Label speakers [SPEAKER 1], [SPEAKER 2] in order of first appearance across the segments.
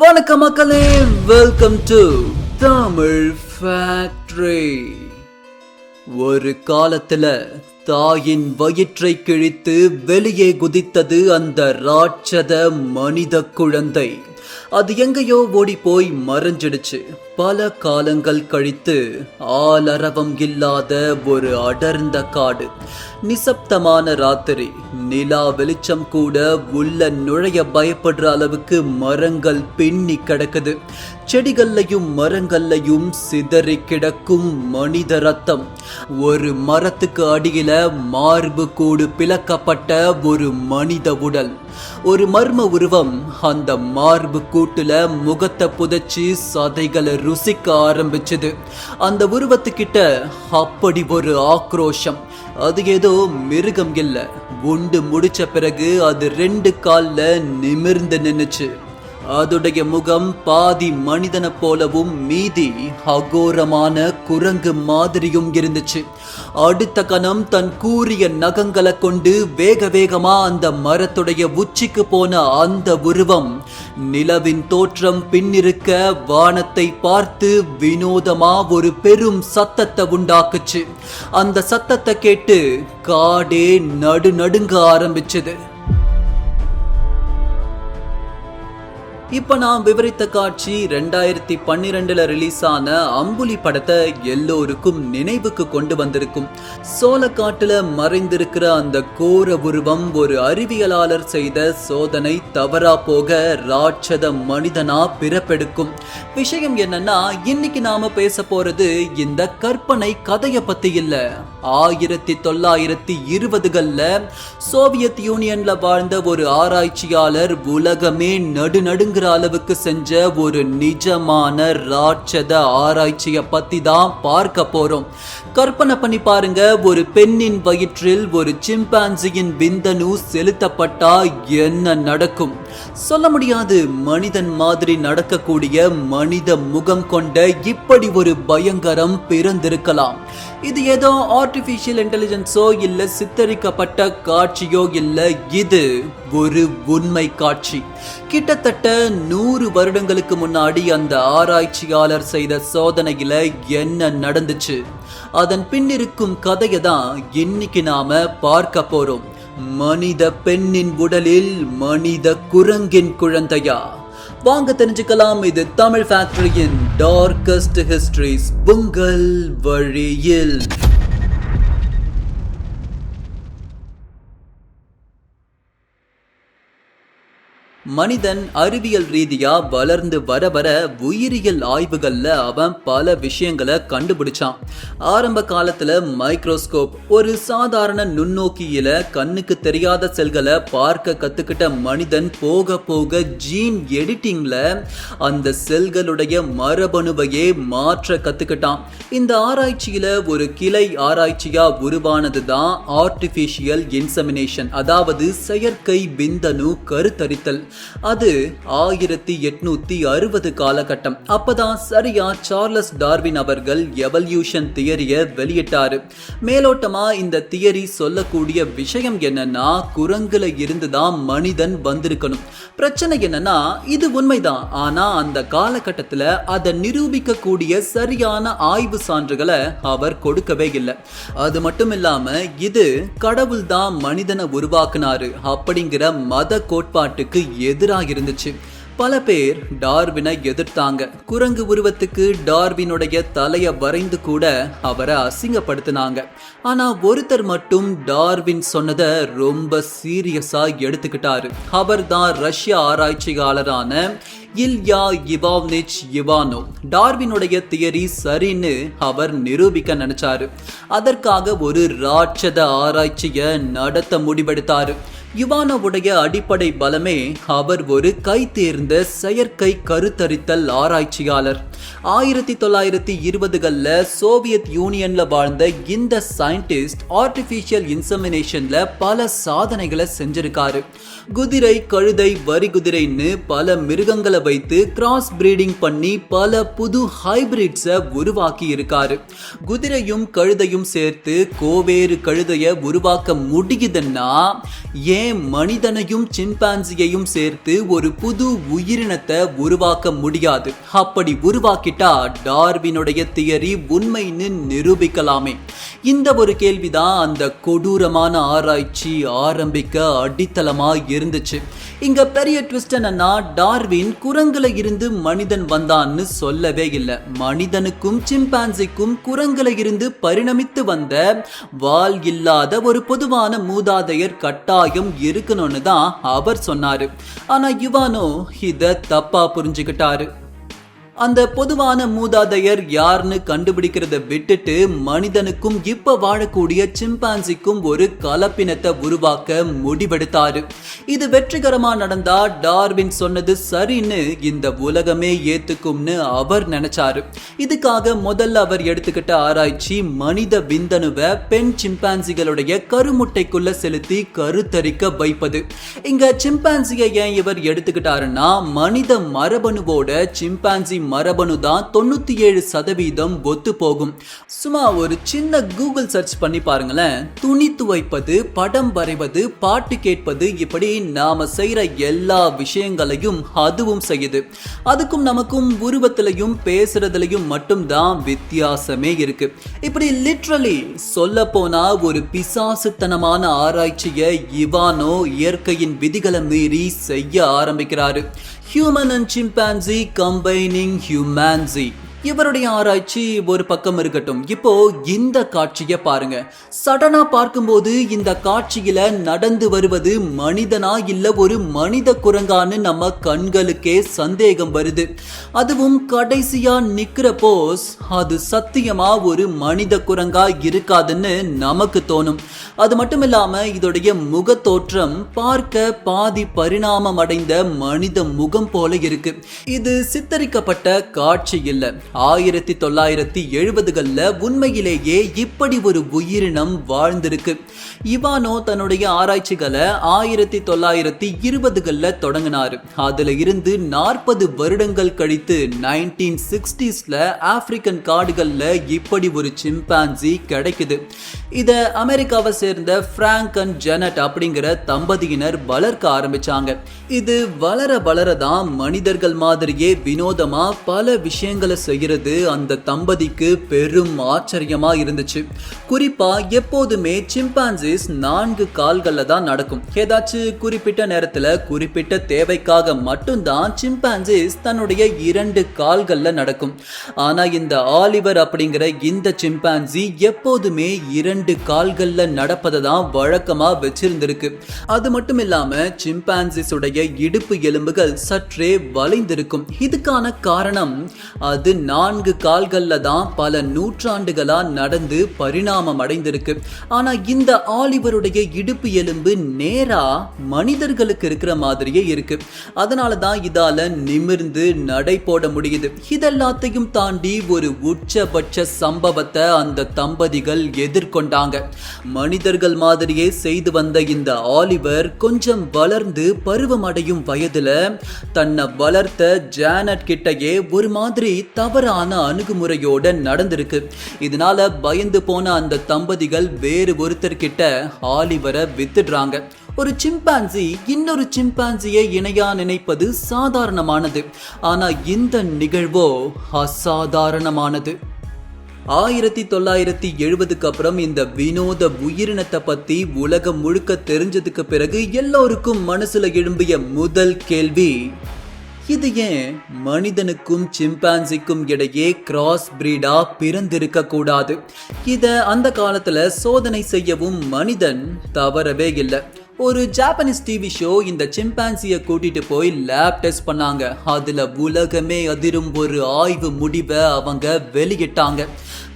[SPEAKER 1] வணக்கம் மக்களே, welcome to Tamil factory. ஒரு காலத்துல தாயின் வயிற்றை கிழித்து வெளியே குதித்தது அந்த ராட்சத மனித குழந்தை. அது எங்கேயோ ஓடி போய் மறைஞ்சிடுச்சு. பல காலங்கள் கழித்து ஆலரவம் இல்லாத ஒரு அடர்ந்த காடு, நிசப்தமான ராத்திரி, நிலா வெளிச்சம் கூட உள்ள நுழைய பயப்படுற அளவுக்கு மரங்கள் பின்னி கிடக்குது. செடிகள்லையும் மரங்கள்லையும் சிதறி கிடக்கும் மனித ரத்தம். ஒரு மரத்துக்கு அடியில மார்பு கூடு பிளக்கப்பட்ட ஒரு மனித உடல். ஒரு மர்ம உருவம் அந்த மார்பு கூட்டுல முகத்தை புதைச்சி சதைகளை ருசிக்க ஆரம்பிச்சது. அந்த உருவத்துக்கிட்ட அப்படி ஒரு ஆக்ரோஷம். அது ஏதோ மிருகம் இல்ல. உண்டு முடிச்ச பிறகு அது 2 கால்ல நிமிர்ந்து நின்னுச்சு. அதுடைய முகம் பாதி மனிதனை போலவும் மீதி அகோரமான குரங்கு மாதிரியும் இருந்துச்சு. அடுத்த கணம் தன் கூரிய நகங்களை கொண்டு வேக வேகமா அந்த மரத்துடைய உச்சிக்கு போன அந்த உருவம் நிலவின் தோற்றம் பின்னிருக்க வானத்தை பார்த்து வினோதமா ஒரு பெரும் சத்தத்தை உண்டாக்குச்சு. அந்த சத்தத்தை கேட்டு காடே நடுநடுங்க ஆரம்பிச்சது. இப்ப நான் விவரித்த காட்சி 2012 ரிலீஸ் ஆன அம்புலி படத்தை எல்லோருக்கும் நினைவுக்கு கொண்டு வந்திருக்கும். சோளக்காட்டுல மறைந்திருக்கிற அந்த கோர உருவம் ஒரு அறிவியலாளர் செய்த சோதனை தவறா போக ராட்சத மனிதனா பிறப்பெடுக்கும். விஷயம் என்னன்னா, இன்னைக்கு நாம பேச போறது இந்த கற்பனை கதைய பத்தி இல்ல. 1920கள்ல சோவியத் யூனியன்ல வாழ்ந்த ஒரு ஆராய்ச்சியாளர் உலகமே நடுநடுங்கிற அளவுக்கு செஞ்ச ஒரு நிஜமான ராட்சத ஆராய்ச்சிய பத்தி தான் பார்க்க போறோம். கற்பனை பண்ணி பாருங்க, ஒரு பெண்ணின் வயிற்றில் ஒரு சிம்பான்சியின் விந்தணு செலுத்தப்பட்டா என்ன நடக்கும்? சொல்ல முடியாது. மனிதன் மாதிரி நடக்கக்கூடிய மனித முகம் கொண்ட இப்படி ஒரு பயங்கரம் பிறந்திருக்கலாம். இது ஏதோ ஆர்டிபிஷியல் இன்டெலிஜென்ஸோ இல்ல சித்தரிக்கப்பட்ட காட்சியோ இல்ல, இது ஒரு உண்மை காட்சி. கிட்டத்தட்ட 100 வருடங்களுக்கு முன்னாடி அந்த ஆராய்ச்சியாளர் செய்த சோதனையில என்ன நடந்துச்சு, அதன் பின்னிருக்கும் கதையை தான் இன்னைக்கு நாம பார்க்க போறோம். மனித பெண்ணின் உடலில் மனித குரங்கின் குழந்தையா? வாங்க தெரிஞ்சுக்கலாம். இது தமிழ் ஃபேக்டரியின் டார்க்கஸ்ட் ஹிஸ்டரிஸ் உங்கள் வழியில். மனிதன் அறிவியல் ரீதியா வளர்ந்து வர வர உயிரியல் ஆய்வுகள்ல அவன் பல விஷயங்களை கண்டுபிடிச்சான். ஆரம்ப காலத்துல மைக்ரோஸ்கோப், ஒரு சாதாரண நுண்ணோக்கியில கண்ணுக்கு தெரியாத செல்களை பார்க்க கத்துக்கிட்ட மனிதன் போக போக ஜீன் எடிட்டிங்ல அந்த செல்களுடைய மரபணுவையே மாற்ற கத்துக்கிட்டான். இந்த ஆராய்ச்சியில ஒரு கிளை ஆராய்ச்சியா உருவானதுதான் ஆர்டிபிஷியல் இன்செமினேஷன், அதாவது செயற்கை விந்தணு கருத்தரித்தல். அது 1860 காலகட்டம். அப்பதான் சரியா சார்லஸ் டார்வின் அவர்கள் எவல்யூஷன் தியரிய வெளியிட்டாரு. மேலோட்டமா இந்த தியரி சொல்லக்கூடிய விஷயம் என்னன்னா, குரங்குல இருந்துதான் மனிதன் வந்திருக்கணும். பிரச்சனை என்னன்னா, இது உண்மைதான். ஆனா அந்த காலகட்டத்துல அதை நிரூபிக்க கூடிய சரியான ஆய்வு சான்றுகளை அவர் கொடுக்கவே இல்லை. அது மட்டும் இல்லாம இது கடவுள் தான் மனிதனை உருவாக்குனாரு அப்படிங்கிற மத கோட்பாட்டுக்கு எதிராக இருந்துச்சு. பல பேர் டார்வினை எதிர்த்தாங்க. குரங்கு உருவத்துக்கு டார்வினுடைய தலையை வரைந்து கூட அவரை அசிங்கப்படுத்தினாங்க. ஆனா ஒருத்தர் மட்டும் டார்வின் சொன்னதை ரொம்ப சீரியஸா எடுத்துக்கிட்டாரு. அவர் தான் ரஷ்ய ஆராய்ச்சியாளரான இல்யா இவானிச் இவானோவ். டார்வினுடைய தியரி சரின்னு அவர் நிரூபிக்க நினைச்சாரு. அதற்காக ஒரு ராட்சத ஆராய்ச்சியை நடத்த முடிவெடுத்தாரு. இவானோவுடைய அடிப்படை பலமே அவர் ஒரு கை தேர்ந்த செயற்கை கருத்தரித்தல் ஆராய்ச்சியாளர். 1920கள்ல சோவியத் யூனியன்ல வாழ்ந்த இந்த சயின்டிஸ்ட் ஆர்டிபிஷியல் இன்செமினேஷன்ல பல சாதனைகளை செஞ்சிருக்காரு. குதிரை, கழுதை, வரி குதிரைன்னு பல மிருகங்களை வைத்து கிராஸ் பிரீடிங் பண்ணி பல புது ஹைபிரிட்ஸை உருவாக்கி இருக்காரு. குதிரையும் கழுதையும் சேர்த்து கோவேறு கழுதைய உருவாக்க முடியுதுன்னா ஏன் மனிதனையும் சிம்பான்சியையும் சேர்த்து ஒரு புது உயிரினத்தை உருவாக்க முடியாது? அப்படி உருவாக்கிட்டா டார்வினுடைய தியரி உண்மைன்னு நிரூபிக்கலாமே. இந்த ஒரு கேள்விதான் அந்த கொடூரமான ஆராய்ச்சி ஆரம்பிக்க அடித்தளமா இருந்துச்சு. இங்க பெரிய ட்விஸ்ட் என்னன்னா, டார்வின் குரங்குல இருந்து மனிதன் வந்தான்னு சொல்லவே இல்லை. மனிதனுக்கும் சிம்பான்சிக்கும் குரங்குல இருந்து பரிணமித்து வந்த வால் இல்லாத ஒரு பொதுவான மூதாதையர் கட்டாயம் இருக்கணும்னு தான் அவர் சொன்னாரு. ஆனா யுவானோ இத தப்பா புரிஞ்சுக்கிட்டாரு. அந்த பொதுவான மூதாதையர் யாருன்னு கண்டுபிடிக்கிறத விட்டுட்டு மனிதனுக்கும் இப்ப வாழக்கூடிய சிம்பான்சிக்கும் ஒரு கலப்பினத்தை உருவாக்க முடிவெடுத்தாரு. இது வெற்றிகரமா நடந்தா டார்வின் சொன்னது சரின்னு இந்த உலகமே ஏத்துக்கும்னு அவர் நினைச்சாரு. இதுக்காக முதல்ல அவர் எடுத்துக்கிட்ட ஆராய்ச்சி மனித விந்தணுவை பெண் சிம்பான்சிகளுடைய கருமுட்டைக்குள்ள செலுத்தி கருத்தரிக்க வைப்பது. இங்க சிம்பான்சியை ஏன் இவர் எடுத்துக்கிட்டாருன்னா, மனித மரபணுவோட சிம்பான்சி மரபணு தான் 97% ஒத்து போகும். சும்மா ஒரு சின்ன கூகுள் சர்ச் பண்ணி பாருங்களேன். துணி துவைப்பது, படம் வரைவது, பாட்டு கேட்பது, இப்படி நாம செய்யற எல்லா விஷயங்களையும் அதுவும் செய்யுது. அதுக்கும் நமக்கும் உருவத்திலையும் பேசுறதுலையும் மட்டும்தான் வித்தியாசமே இருக்கு. இப்படி லிட்ரலி சொல்ல போனா ஒரு பிசாசுத்தனமான ஆராய்ச்சியை இவானோ இயற்கையின் விதிகளை மீறி செய்ய ஆரம்பிக்கிறாரு. Human and chimpanzee combining humanity. இவருடைய ஆராய்ச்சி ஒரு பக்கம் இருக்கட்டும். இப்போ இந்த காட்சியை பாருங்க. சடனா பார்க்கும்போது இந்த காட்சியில நடந்து வருவது மனிதனா இல்ல ஒரு மனித குரங்கான்னு நம்ம கண்களுக்கே சந்தேகம் வருது. அதுவும் கடைசியா நிக்கிற போஸ் அது சத்தியமா ஒரு மனித குரங்கா இருக்காதுன்னு நமக்கு தோணும். அது மட்டும் இல்லாம இதோடைய முக தோற்றம் பார்க்க பாதி பரிணாமம் அடைந்த மனித முகம் போல இருக்கு. இது சித்தரிக்கப்பட்ட காட்சி இல்ல. 1970களில் உண்மையிலேயே இப்படி ஒரு உயிரினம் வாழ்ந்திருக்கு. இவானோ தன்னுடைய ஆராய்ச்சிகளை 1920களில் தொடங்கினாரு. அதுல இருந்து 40 வருடங்கள் கழித்து 1960ஸ்ல ஆப்பிரிக்கன் காடுகள்ல இப்படி ஒரு சிம்பான்சி கிடைக்குது. இத அமெரிக்காவை சேர்ந்த பிராங்க் அண்ட் ஜெனட் அப்படிங்கிற தம்பதியினர் வளர்க்க ஆரம்பிச்சாங்க. இது வளர வளரதான் மனிதர்கள் மாதிரியே வினோதமா பல விஷயங்களை செய்யறது அந்த தம்பதிக்கு பெரும் ஆச்சரியமா இருந்துச்சு. குறிப்பா எப்போதுமே சிம்பான்சிஸ் 4 கால்கள்ல தான் நடக்கும். ஏதாச்சும் குறிப்பிட்ட நேரத்துல குறிப்பிட்ட தேவைக்காக மட்டும்தான் சிம்பான்சிஸ் தன்னுடைய 2 கால்கள்ல நடக்கும். ஆனா இந்த ஆலிவர் அப்படிங்கிற இந்த சிம்பான்சி எப்போதுமே 2 கால்கள்ல நடப்பதை தான் வழக்கமா வச்சிருந்திருக்கு. அது மட்டும் இல்லாம சிம்பான்சிஸ் உடைய இடுப்பு எலும்புகள் சற்றே வளைந்திருக்கும். இதுக்கான காரணம் அது 4 கால்கள்ல தான் பல நூற்றாண்டுகளா நடந்து பரிணாமம் அடைந்திருக்கு. ஆனா இந்த ஆலிவருடைய இடுப்பு எலும்பு நேரா மனிதர்களுக்கு இருக்கிற மாதிரியே இருக்கு. அதனாலதான் இதால நிமிர்ந்து நடை போட முடியுது. இதெல்லாத்தையும் தாண்டி ஒரு உச்சபட்ச சம்பவத்தை அந்த தம்பதிகள் எதிர்கொண்டாங்க. மனிதர்கள் மாதிரியே செய்து வந்த இந்த ஆலிவர் கொஞ்சம் வளர்ந்து பருவமடையும் வயதுல தன்னை வளர்த்த ஜானட் கிட்டயே ஒரு மாதிரி தவறான அணுகுமுறையோட நடந்திருக்கு. இதனால பயந்து போன அந்த தம்பதிகள் வேறு ஒருத்தர்கிட்ட ஆலிவரை வித்துடுறாங்க. ஒரு சிம்பான்சி இன்னொரு சிம்பான்சியை இணையா நினைப்பது சாதாரணமானது. ஆனா இந்த நிகழ்வோ அசாதாரணமானது. 1970க்கு அப்புறம் இந்த வினோத உயிரினத்தை பத்தி உலகம் முழுக்க தெரிஞ்சதுக்கு பிறகு எல்லோருக்கும் மனசுல எழும்பிய முதல் கேள்வி, இது ஏன் மனிதனுக்கும் சிம்பான்சிக்கும் இடையே கிராஸ் பிரீடா பிறந்திருக்க கூடாது? இத அந்த காலத்துல சோதனை செய்யவும் மனிதன் தவறவே இல்லை. ஒரு ஜாப்பனீஸ் டிவி ஷோ இந்த சிம்பான்சியை கூட்டிட்டு போய் லேப் டெஸ்ட் பண்ணாங்க. அதுல உலகமே அதிரும் ஒரு ஆய்வு முடிவை அவங்க வெளியிட்டாங்க.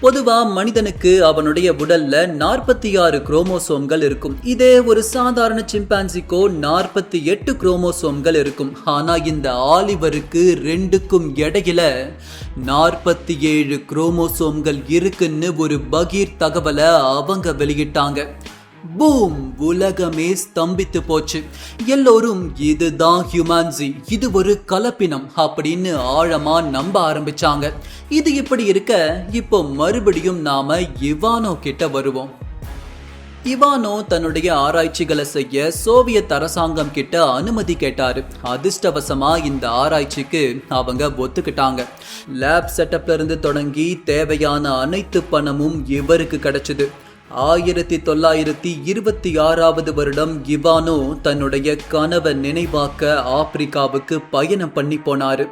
[SPEAKER 1] பொதுவா மனிதனுக்கு அவனுடைய உடல்ல 46 குரோமோசோம்கள் இருக்கும். இதே ஒரு சாதாரண சிம்பான்சிக்கோ 48 குரோமோசோம்கள் இருக்கும். ஆனா இந்த ஆலிவருக்கு 2க்கும் இடையில 47 குரோமோசோம்கள் இருக்குன்னு ஒரு பகீர் தகவலை அவங்க வெளியிட்டாங்க. பூம், உலகமே ஸ்தம்பித்து போச்சு. எல்லோரும் இதுதான் ஹியூமன்ஸி, இது ஒரு கலப்பினம் அப்படின்னு ஆழமா நம்ப ஆரம்பிச்சாங்க. இது இப்படி இருக்க இப்போ மறுபடியும் நாம இவானோ கிட்ட வருவோம். இவானோ தன்னுடைய ஆராய்ச்சிகளை செய்ய சோவியத் அரசாங்கம் கிட்ட அனுமதி கேட்டாரு. அதிர்ஷ்டவசமா இந்த ஆராய்ச்சிக்கு அவங்க ஒத்துக்கிட்டாங்க. லேப் செட்டப்ல இருந்து தொடங்கி தேவையான அனைத்து பணமும் இவருக்கு கிடைச்சது. 1926 வருடம் இவானோ தன்னுடைய கனவை நினைவாக்க ஆப்பிரிக்காவுக்கு பயணம் பண்ணி போனாரு.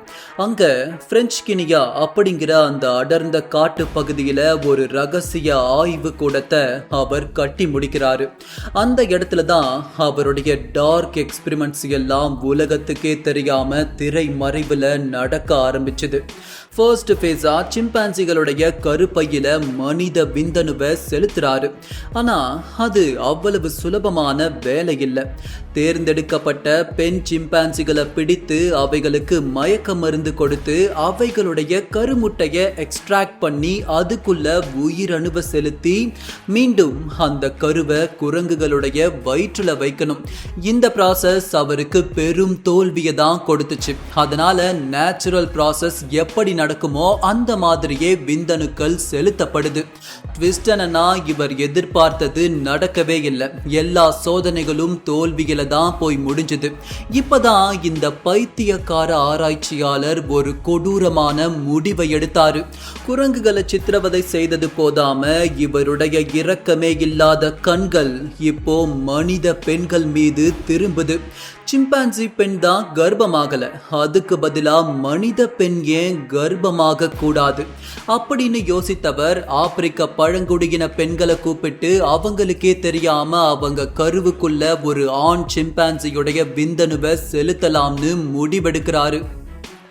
[SPEAKER 1] அங்க பிரெஞ்சு கினியா அப்படிங்கிற அந்த அடர்ந்த காட்டு பகுதியில ஒரு ரகசிய ஆய்வு கூடத்தை அவர் கட்டி முடிக்கிறாரு. அந்த இடத்துல தான் அவருடைய டார்க் எக்ஸ்பிரிமெண்ட்ஸ் எல்லாம் உலகத்துக்கே தெரியாம திரை மறைவுல நடக்க ஆரம்பிச்சது. ஃபர்ஸ்ட் ஃபேஸா சிம்பான்சிகளுடைய கருப்பையில மனித விந்தணுவை செலுத்துறாரு. ஆனா அது அவ்வளவு சுலபமான வேலை இல்லை. தேர்ந்தெடுக்கப்பட்ட பெண் சிம்பான்சிகளை பிடித்து அவைகளுக்கு மயக்க மருந்து கொடுத்து அவைகளுடைய கருமுட்டையை எக்ஸ்ட்ராக்ட் பண்ணி அதுக்குள்ள உயிரணுவை செலுத்தி மீண்டும் அந்த கருவை குரங்குகளுடைய வயிற்றுல வைக்கணும். இந்த ப்ராசஸ் அவருக்கு பெரும் தோல்வியை தான் கொடுத்துச்சு. அதனால நேச்சுரல் ப்ராசஸ் எப்படி நடக்குமோ அந்த மாதிரியே விந்தணுக்கள் செலுத்தப்படுது. ட்விஸ்ட் என்னன்னா, இவர் எதிர்பார்த்தது நடக்கவே இல்லை. எல்லா சோதனைகளும் தோல்வியில தான் போய் முடிஞ்சது. இப்பதான் இந்த பைத்தியக்கார ஆராய்ச்சியாளர் ஒரு கொடூரமான முடிவை எடுத்தாரு. குரங்குகளை சித்திரவதை செய்தது போதாம இவருடைய இரக்கமே இல்லாத கண்கள் இப்போ மனித பெண்கள் மீது திரும்புது. சிம்பான்சி பெண் தான் கர்ப்பமாகல, அதுக்கு பதிலா மனித பெண் ஏன் கர்ப்பமாக கூடாது அப்படின்னு யோசித்தவர் ஆப்பிரிக்க பழங்குடியின பெண்களை கூப்பிட்டு அவங்களுக்கே தெரியாம அவங்க கருவுக்குள்ள ஒரு ஆண் சிம்பான்சியுடைய விந்தணுவை செலுத்தலாம்னு முடிவெடுக்கிறாரு.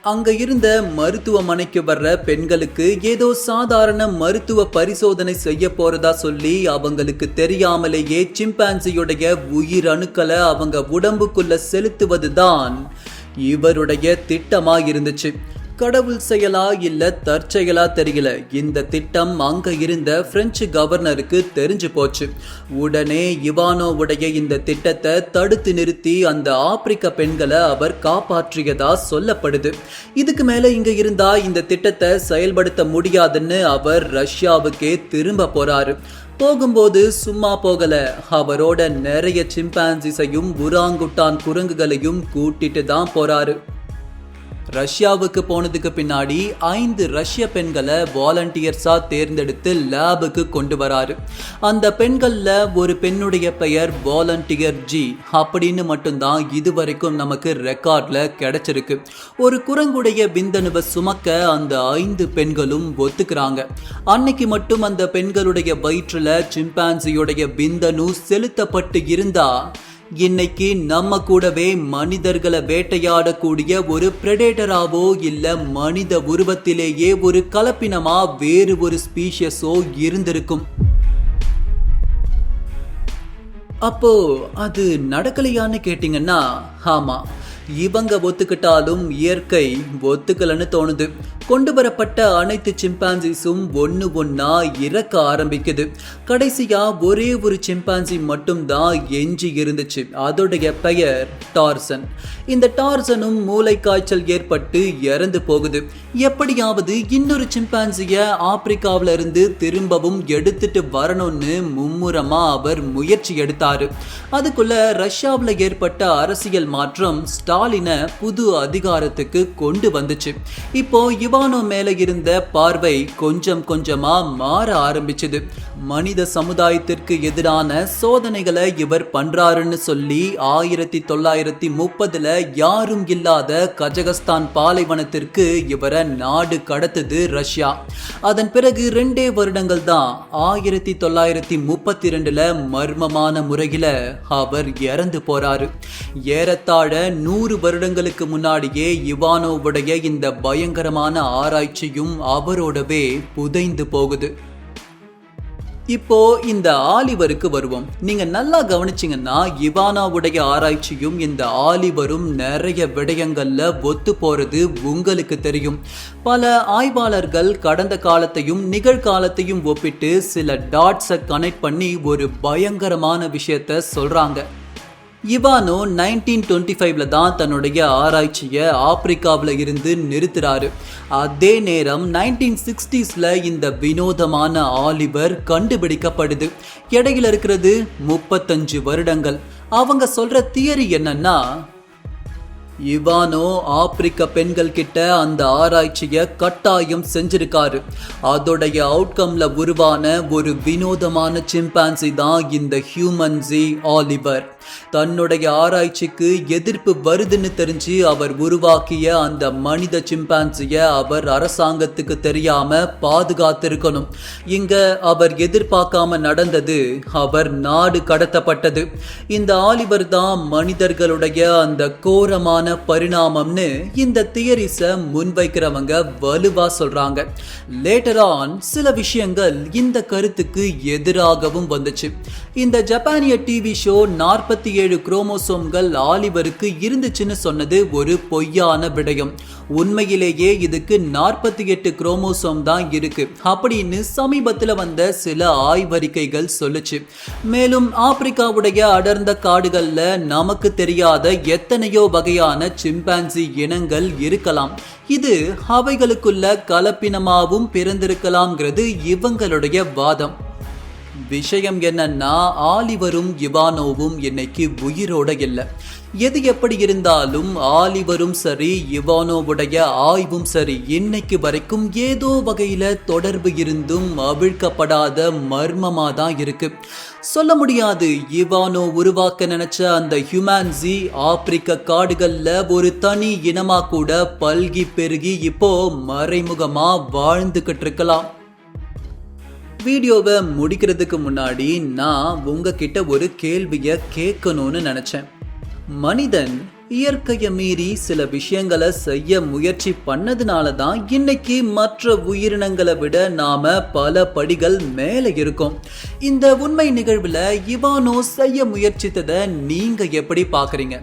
[SPEAKER 1] அங்க இருந்த மருத்துவமனைக்கு வர்ற பெண்களுக்கு ஏதோ சாதாரண மருத்துவ பரிசோதனை செய்ய போறதா சொல்லி அவங்களுக்கு தெரியாமலேயே சிம்பான்சியுடைய உயிரணுக்களை அவங்க உடம்புக்குள்ள செலுத்துவதுதான் இவருடைய திட்டமா இருந்துச்சு. கடவுள் செயலா இல்ல தற்செயலா தெரியல, இந்த திட்டம் அங்க இருந்த பிரெஞ்சு கவர்னருக்கு தெரிஞ்சு போச்சு. உடனே இவானோவுடைய இந்த திட்டத்தை தடுத்து நிறுத்தி அந்த ஆப்பிரிக்க பெண்களை அவர் காப்பாற்றியதா சொல்லப்படுது. இதுக்கு மேல இங்க இருந்தா இந்த திட்டத்தை செயல்படுத்த முடியாதுன்னு அவர் ரஷ்யாவுக்கே திரும்ப போறாரு. போகும்போது சும்மா போகல, அவரோட நிறைய சிம்பான்சிஸையும் உராங்குட்டான் குரங்குகளையும் கூட்டிட்டு தான் போறாரு. ரஷ்யாவுக்கு போனதுக்கு பின்னாடி 5 ரஷ்ய பெண்களை வாலண்டியர்ஸா தேர்ந்தெடுத்து லேபுக்கு கொண்டு வராரு. அந்த பெண்கள்ல ஒரு பெண்ணுடைய பெயர் வாலண்டியர் ஜி அப்படின்னு மட்டும்தான் இதுவரைக்கும் நமக்கு ரெக்கார்ட்ல கிடைச்சிருக்கு. ஒரு குரங்குடைய விந்தணுவை சுமக்க அந்த 5 பெண்களும் ஒத்துக்கிறாங்க. அன்னைக்கு மட்டும் அந்த பெண்களுடைய வயிற்றுல சிம்பான்சியுடைய விந்தணு செலுத்தப்பட்டு இருந்தா இன்னைக்கு நம்ம கூடவே மனிதர்களை வேட்டையாடக்கூடிய ஒரு பிரெடேட்டராவோ இல்ல மனித உருவத்திலேயே ஒரு கலப்பினமா வேறு ஒரு ஸ்பீஷியஸோ இருந்திருக்கும். அப்போ அது நடக்கலையான்னு கேட்டீங்கன்னா, ஆமா, இவங்க ஒத்துக்கிட்டாலும் இயற்கை ஒத்துக்கலன்னு தோணுது. கொண்டு வரப்பட்ட அனைத்து சிம்பான்சிஸும் ஒன்னா இறக்க ஆரம்பிக்குது. கடைசியா ஒரே ஒரு சிம்பான்சி மட்டும் தான் எஞ்சி இருந்துச்சு. அதோடைய பெயர் டார்சன். இந்த டார்சனும் மூளை காய்ச்சல் ஏற்பட்டு இறந்து போகுது. எப்படியாவது இன்னொரு சிம்பான்சிய ஆப்பிரிக்காவில இருந்து திரும்பவும் எடுத்துட்டு வரணும்னு மும்முரமா அவர் முயற்சி எடுத்தாரு. அதுக்குள்ள ரஷ்யாவில் ஏற்பட்ட அரசியல் மாற்றம் ஸ்டாலினை புது அதிகாரத்துக்கு கொண்டு வந்துச்சு. இப்போ இவானோ மேல இருந்த பார்வை கொஞ்சம் கொஞ்சமா மாற ஆரம்பிச்சது. மனித சமுதாயத்திற்கு எதிரான சோதனைகளை இவர் பண்றாருன்னு சொல்லி 1930 யாரும் இல்லாத கஜகஸ்தான் பாலைவனத்திற்கு இவரை நாடு கடத்துது ரஷ்யா. அதன் பிறகு 2 வருடங்கள் தான் 1932 மர்மமான முறையில அவர் இறந்து போறாரு. ஏறத்தாழ 100 வருடங்களுக்கு முன்னாடியே இவானோவுடைய இந்த பயங்கரமான ஆராய்ச்சியும் அவரோடவே புதைந்து போகுது. இப்போ இந்த ஆலிவருக்கு வருவோம். நீங்க நல்லா கவனிச்சீங்கன்னா இவானாவுடைய ஆராய்ச்சியும் இந்த ஆலிவரும் நிறைய விடயங்கள்ல ஒத்து போறது உங்களுக்கு தெரியும். பல ஆய்வாளர்கள் கடந்த காலத்தையும் நிகழ்காலத்தையும் ஒப்பிட்டு சில டாட்ஸை கனெக்ட் பண்ணி ஒரு பயங்கரமான விஷயத்த சொல்றாங்க. இவானோ 1925 தான் தன்னுடைய ஆராய்ச்சியை ஆப்பிரிக்காவில் இருந்து நிறுத்துறாரு. அதே நேரம் 1960s இந்த வினோதமான ஆலிவர் கண்டுபிடிக்கப்படுது. இடையில இருக்கிறது 35 வருடங்கள். அவங்க சொல்ற தியரி என்னன்னா, இவானோ ஆப்பிரிக்க பெண்கள் கிட்ட அந்த ஆராய்ச்சியை கட்டாயம் செஞ்சிருக்காரு. அதோடைய அவுட்கம்ல உருவான ஒரு வினோதமான சிம்பான்சி தான் இந்த ஹியூமன்ஸி ஆலிவர். தன்னுடைய ஆராய்ச்சிக்கு எதிர்ப்பு வருதுன்னு தெரிஞ்சு அவர் உருவாக்கிய அந்த மனித சிம்பான்சிய அவர் அரசாங்கத்துக்கு தெரியாம பாதுகாத்திருக்கணும். இங்க அவர் எதிர்பார்க்காம நடந்தது, அவர் நாடு கடத்தப்பட்டது. இந்த ஆலிவர் தான் மனிதர்களுடைய அந்த கோரமான பரிணாமம்னு இந்த தியரிஸ முன்வைக்கிறவங்க வலுவா சொல்றாங்க. லேட்டர் ஆன் சில விஷயங்கள் இந்த கருத்துக்கு எதிராகவும் வந்துச்சு. இந்த ஜப்பானிய டிவி ஷோ 47 குரோமோசோம்கள் ஆலிவருக்கு இருந்துச்சுன்னு சொன்னது ஒரு பொய்யான விடயம். உண்மையிலேயே இதுக்கு 48 குரோமோசோம் தான் இருக்கு அப்படின்னு சமீபத்தில் வந்த சில ஆய்வறிக்கைகள் சொல்லுச்சு. மேலும் ஆப்பிரிக்காவுடைய அடர்ந்த காடுகள்ல நமக்கு தெரியாத எத்தனையோ வகையான சிம்பான்சி இனங்கள் இருக்கலாம். இது அவைகளுக்குள்ள கலப்பினமாவும் பிறந்திருக்கலாம்ங்கிறது இவங்களுடைய வாதம். விஷயம் என்னன்னா, ஆலிவரும் இவானோவும் இன்னைக்கு உயிரோட இல்லை. எது எப்படி இருந்தாலும் ஆலிவரும் சரி இவானோவுடைய ஆய்வும் சரி இன்னைக்கு வரைக்கும் ஏதோ வகையில தொடர்பு இருந்தும் அவிழ்க்கப்படாத மர்மமா தான் இருக்கு. சொல்ல முடியாது. இவானோ உருவாக்க நினைச்ச அந்த ஹியூமன்ஸி ஆப்பிரிக்க காடுகள்ல ஒரு தனி இனமா கூட பல்கி பெருகி இப்போ மறைமுகமா வாழ்ந்துகிட்டு இருக்கலாம். வீடியோவை முடிக்கிறதுக்கு முன்னாடி நான் உங்ககிட்ட ஒரு கேள்வியை கேட்கணும்னு நினைச்சேன். மனிதன் இயற்கையை மீறி சில விஷயங்களை செய்ய முயற்சி பண்ணதுனால தான் இன்னைக்கு மற்ற உயிரினங்களை விட நாம பல படிகள் மேலே இருக்கோம். இந்த உண்மை நிகழ்வுல இவானோ செய்ய முயற்சித்ததை நீங்க எப்படி பாக்குறீங்க?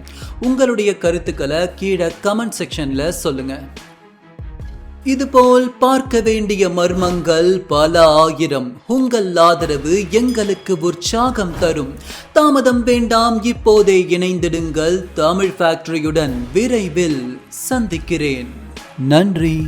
[SPEAKER 1] உங்களுடைய கருத்துக்களை கீழே கமெண்ட் செக்ஷன்ல சொல்லுங்க. இதுபோல் பார்க்க வேண்டிய மர்மங்கள் பல ஆயிரம். உங்கள் ஆதரவு எங்களுக்கு உற்சாகம் தரும். தாமதம் வேண்டாம், இப்போதே இணைந்திடுங்கள். தமிழ் ஃபேக்டரியுடன் விரைவில் சந்திக்கிறேன். நன்றி.